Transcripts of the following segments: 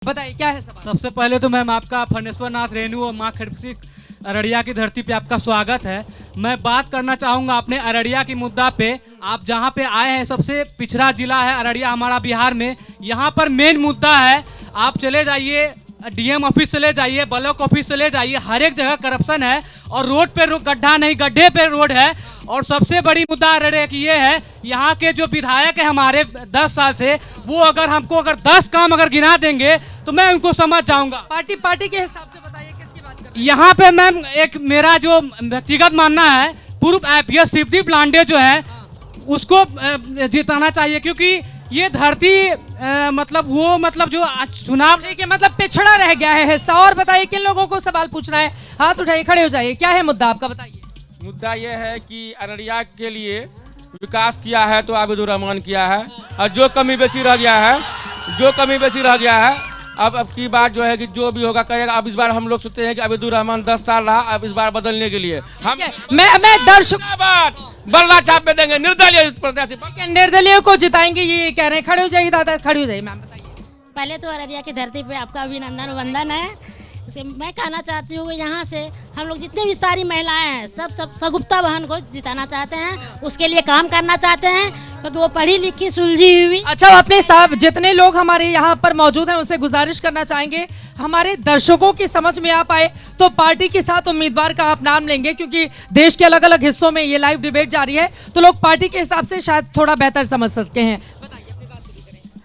बताइए क्या है सवाल? सबसे पहले तो मैम आपका फनेश्वर नाथ रेणु और माँ खड़सी अररिया की धरती पे आपका स्वागत है। मैं बात करना चाहूँगा अपने अररिया की मुद्दा पे। आप जहाँ पे आए हैं सबसे पिछड़ा जिला है अररिया हमारा बिहार में। यहाँ पर मेन मुद्दा है, आप चले जाइए डीएम ऑफिस चले जाइए, ब्लॉक ऑफिस चले जाइए, हर एक जगह करप्शन है और रोड पे गड्ढा नहीं गड्ढे पे रोड है। और सबसे बड़ी मुद्दा अररिया की ये है, यहाँ के जो विधायक है हमारे 10 साल से, वो अगर 10 काम अगर गिना देंगे तो मैं उनको समझ जाऊंगा। पार्टी के हिसाब से बताइए किसकी बात कर रहे हैं? यहाँ पे मैम एक मेरा जो व्यक्तिगत मानना है, पूर्व आईपीएस शिवदीप लांडे जो है उसको जिताना चाहिए, क्योंकि ये धरती मतलब जो चुनाव ठीक है, मतलब पिछड़ा रह गया है हिस्सा। और बताइए किन लोगों को सवाल पूछना है, हाथ उठाइए, खड़े हो जाइए। क्या है मुद्दा आपका, बताइए। मुद्दा ये है कि अररिया के लिए विकास किया है तो आबिदुर रहमान किया है, और जो कमी बेसी रह गया है अब की बात जो है कि जो भी होगा करेगा। अब इस बार हम लोग सोचते हैं कि आबिदुर रहमान 10 साल रहा, अब इस बार बदलने के लिए हम मैं दर्शक बल्ला छाप में देंगे निर्दलीय प्रत्याशी। निर्दलीय को जिताएंगे ये कह रहे हैं। खड़े हो जाइए दादा, खड़े हो जाइए। मैम बताइए। पहले तो अररिया की धरती पे आपका अभिनंदन वंदन है। इसे मैं कहना चाहती हूँ यहाँ से हम लोग जितने भी सारी महिलाएं हैं सब सगुप्ता बहन को जिताना चाहते हैं, उसके लिए काम करना चाहते हैं, क्योंकि वो पढ़ी लिखी सुलझी हुई। अच्छा, अपने साहब जितने लोग हमारे यहाँ पर मौजूद हैं उनसे गुजारिश करना चाहेंगे, हमारे दर्शकों की समझ में आ पाए तो पार्टी के साथ उम्मीदवार का आप नाम लेंगे, क्योंकि देश के अलग अलग हिस्सों में ये लाइव डिबेट जारी है, तो लोग पार्टी के हिसाब से शायद थोड़ा बेहतर समझ सकते हैं।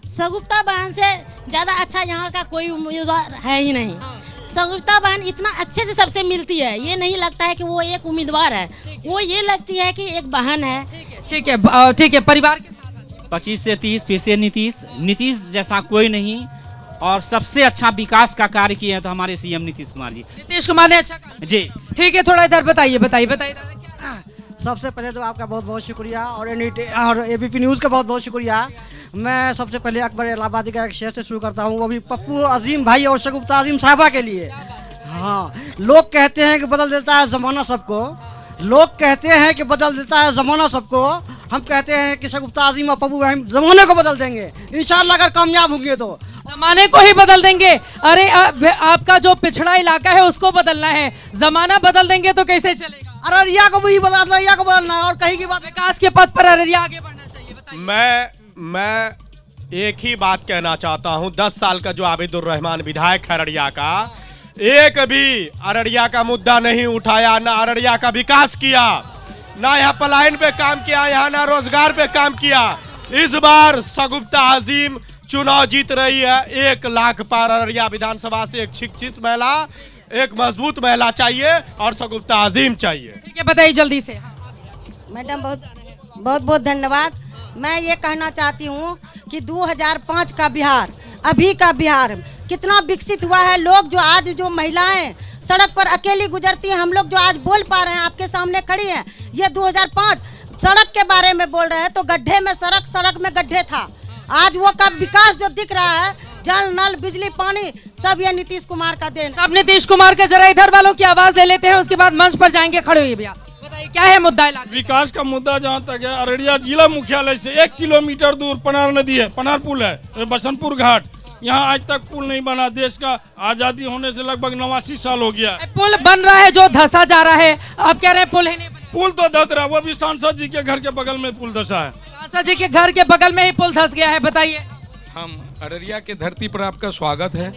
सगुप्ता बहन से ज्यादा अच्छा यहाँ का कोई उम्मीदवार है ही नहीं। सगुप्ता बहन इतना अच्छे से सबसे मिलती है, ये नहीं लगता है कि वो एक उम्मीदवार है, वो ये लगती है कि एक बहन है। ठीक है। परिवार के साथ 25 से 30, फिर से नीतीश जैसा कोई नहीं, और सबसे अच्छा विकास का कार्य किए हैं तो हमारे सीएम नीतीश कुमार जी। नीतीश कुमार ने अच्छा काम जी ठीक है, थोड़ा इधर बताइए दादा क्या? सबसे पहले तो आपका बहुत बहुत शुक्रिया और एबीपी न्यूज़ का बहुत बहुत शुक्रिया। मैं सबसे पहले अकबर इलाहाबादी का एक शेर से शुरू करता हूँ, वो भी पप्पू अजीम भाई और शगुफ्ता अजीम साहबा के लिए। हाँ, लोग कहते हैं कि बदल देता है ज़माना सबको, हम कहते हैं कि शगुफ्ता अजीम और पप्पू भाई ज़माने को बदल देंगे इंशाल्लाह, अगर कामयाब होंगे तो। जमाने को ही बदल देंगे? अरे आपका जो पिछड़ा इलाका है उसको बदलना है, जमाना बदल देंगे तो कैसे चलेगा? अररिया को भी बदलना और कहीं की बात। विकास के पथ पर अररिया आगे बढ़ना चाहिए, बताइए। मैं एक ही बात कहना चाहता हूं, 10 साल का जो आबिदुर रहमान विधायक है अररिया का, एक भी अररिया का मुद्दा नहीं उठाया, ना अररिया का विकास किया, ना यहाँ पलायन पे काम किया, यहाँ ना रोजगार पे काम किया। इस बार सगुप्ता अजीम चुनाव जीत रही है। 1 लाख पार अररिया विधानसभा से एक शिक्षित महिला, एक मजबूत महिला चाहिए और सगुप्ता अजीम चाहिए। ठीक है, बताइए जल्दी से। मैडम बहुत बहुत धन्यवाद। मैं ये कहना चाहती हूँ कि 2005 का बिहार, अभी का बिहार कितना विकसित हुआ है। लोग जो आज जो महिलाएं सड़क पर अकेली गुजरती हैं, हम लोग जो आज बोल पा रहे हैं, आपके सामने खड़ी हैं, ये 2005 सड़क के बारे में बोल रहे हैं तो गड्ढे में सड़क में गड्ढे था। आज वो का विकास जो दिख रहा है, जल नल बिजली पानी, सब ये नीतीश कुमार का देन। अब नीतीश कुमार का जरा इधर वालों की आवाज ले लेते हैं, उसके बाद मंच पर जाएंगे। खड़े हुए भैया, बताइए क्या है मुद्दा इलाके? विकास का मुद्दा जहाँ तक है, अररिया जिला मुख्यालय से 1 किलोमीटर दूर पनार नदी है, पनार पुल है, बसंतपुर घाट, यहाँ आज तक पुल नहीं बना। देश का आजादी होने से लगभग 89 साल हो गया। पुल बन रहा है जो धंसा जा रहा है, आप कह रहे हैं पुल ही नहीं बना? पुल तो धस रहा है, वो भी सांसद जी के घर के बगल में पुल धसा है। सांसद जी के घर के बगल में ही पुल धस गया है, बताइए। हम अररिया के धरती पर आपका स्वागत है।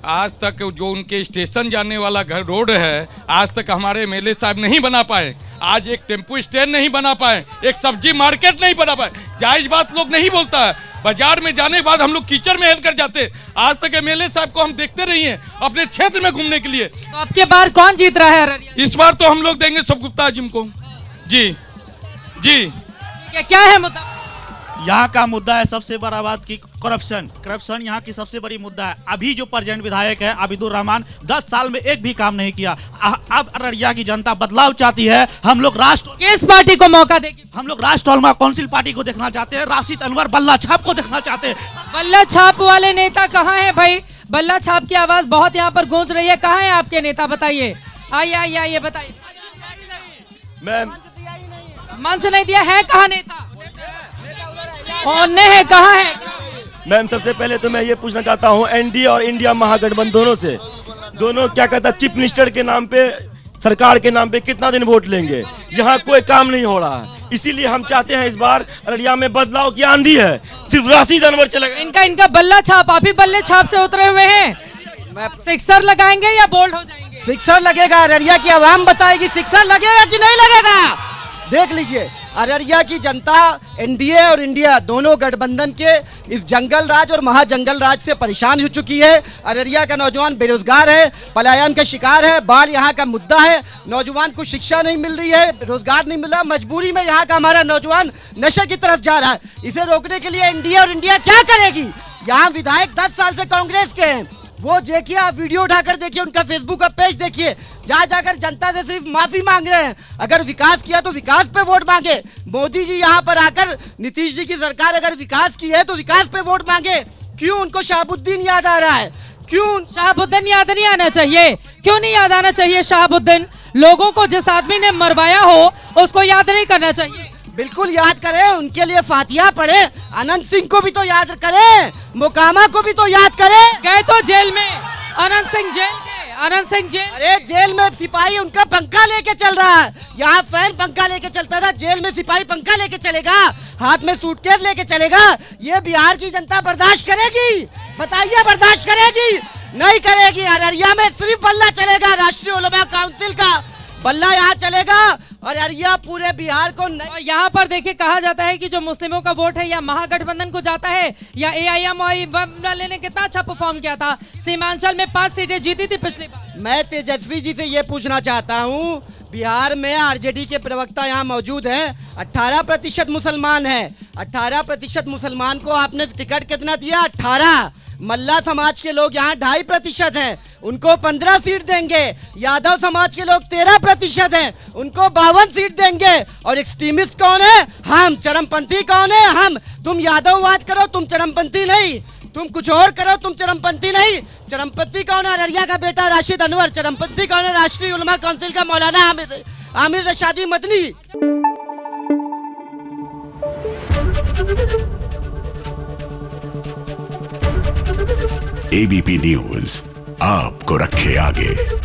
आज तक जो उनके स्टेशन जाने वाला घर रोड है, आज तक हमारे एमएलए साहब नहीं बना पाए। आज एक टेम्पो स्टैंड नहीं बना पाए, एक सब्जी मार्केट नहीं बना पाए। जायज बात लोग नहीं बोलता है, बाजार में जाने के बाद हम लोग कीचड़ में हेल कर जाते। आज तक एमएलए साहब को हम देखते रही हैं अपने क्षेत्र में घूमने के लिए। तो आपके बार कौन जीत रहा है अररिया? इस बार तो हम लोग देंगे सगुप्ता अजीम को। जी। क्या है मुद्दा? यहाँ का मुद्दा है सबसे बड़ा बात की करप्शन यहाँ की सबसे बड़ी मुद्दा है। अभी जो प्रेजेंट विधायक है आबिदुर रहमान 10 साल में एक भी काम नहीं किया। अब अररिया की जनता बदलाव चाहती है। हम लोग किस पार्टी को मौका देगी? हम लोग राष्ट्र काउंसिल पार्टी को देखना चाहते हैं, राशिद अनवर बल्ला छाप को देखना चाहते हैं। बल्ला छाप वाले नेता कहाँ है भाई? बल्ला छाप की आवाज बहुत यहाँ पर गूंज रही है, कहाँ है आपके नेता? बताइए, आइए बताइए। मंच नहीं दिया है, कहाँ नेता? कौन है, कहाँ है? मैम सबसे पहले तो मैं ये पूछना चाहता हूँ एनडीए और इंडिया महागठबंधन से दोनों क्या कहता है चीफ मिनिस्टर के नाम पे सरकार के नाम पे कितना दिन वोट लेंगे? यहाँ कोई काम नहीं हो रहा है, इसीलिए हम चाहते हैं इस बार अररिया में बदलाव की आंधी है, सिर्फ राशि जानवर चलेगा। इनका बल्ला छाप, आप ही बल्ले छाप से उतरे हुए हैं। सिक्सर लगाएंगे या बोल्ड हो जाएंगे? सिक्सर लगेगा, अररिया की आवाम बताएगी सिक्सर लगेगा कि नहीं लगेगा। देख लीजिए अररिया की जनता एनडीए और इंडिया दोनों गठबंधन के इस जंगल राज और महाजंगल राज से परेशान हो चुकी है। अररिया का नौजवान बेरोजगार है, पलायन का शिकार है, बाढ़ यहाँ का मुद्दा है, नौजवान को शिक्षा नहीं मिल रही है, रोजगार नहीं मिल रहा, मजबूरी में यहाँ का हमारा नौजवान नशे की तरफ जा रहा है। इसे रोकने के लिए एनडीए और इंडिया क्या करेगी? यहाँ विधायक 10 साल से कांग्रेस के हैं, वो देखिए, आप वीडियो उठाकर देखिए, उनका फेसबुक का पेज देखिए, जा जाकर जनता से सिर्फ माफी मांग रहे हैं। अगर विकास किया तो विकास पे वोट मांगे। मोदी जी यहाँ पर आकर नीतीश जी की सरकार अगर विकास की है तो विकास पे वोट मांगे। क्यों उनको शहाबुद्दीन याद आ रहा है? क्यों शहाबुद्दीन याद नहीं आना चाहिए? क्यों नहीं याद आना चाहिए शहाबुद्दीन? लोगों को जिस आदमी ने मरवाया हो उसको याद नहीं करना चाहिए। बिल्कुल याद करें, उनके लिए फातिहा पढ़े, अनंत सिंह को भी तो याद करें, मोकामा को भी तो याद करें। गए तो जेल में, अनंत सिंह जेल गए, अनंत सिंह जेल। अरे जेल में सिपाही उनका पंखा लेके चल रहा है, यहाँ फैन पंखा लेके चलता था, जेल में सिपाही पंखा लेके चलेगा, हाथ में सूटकेस लेके चलेगा। ये बिहार की जनता बर्दाश्त करेगी? बताइए, बर्दाश्त करेगी? नहीं करेगी। अररिया में सिर्फ बल्ला चलेगा, राष्ट्रीय उलमा काउंसिल का बल्ला यहाँ चलेगा और अररिया पूरे बिहार को नहीं। यहाँ पर देखिए, कहा जाता है कि जो मुस्लिमों का वोट है या महागठबंधन को जाता है या एआईएम वाले ने कितना अच्छा परफॉर्म किया था, सीमांचल में 5 सीटें जीती थी पिछली बार। मैं तेजस्वी जी से ये पूछना चाहता हूँ, बिहार में आरजेडी के प्रवक्ता यहाँ मौजूद हैं, 18% मुसलमान हैं, 18% मुसलमान को आपने टिकट कितना दिया? 18। मल्ला समाज के लोग यहाँ 2.5% हैं, उनको 15 सीट देंगे। यादव समाज के लोग 13% हैं, उनको 52 सीट देंगे। और एक्सट्रीमिस्ट कौन है? हम। चरमपंथी कौन है? हम। तुम यादववाद करो, तुम चरमपंथी नहीं, तुम कुछ और करो, तुम चरमपंथी नहीं। चरमपंथी कौन है? अररिया का बेटा राशिद अनवर। चरमपंथी कौन है? राष्ट्रीय उलमा काउंसिल का मौलाना आमिर रशादी मदनी। एबीपी न्यूज आपको रखे आगे।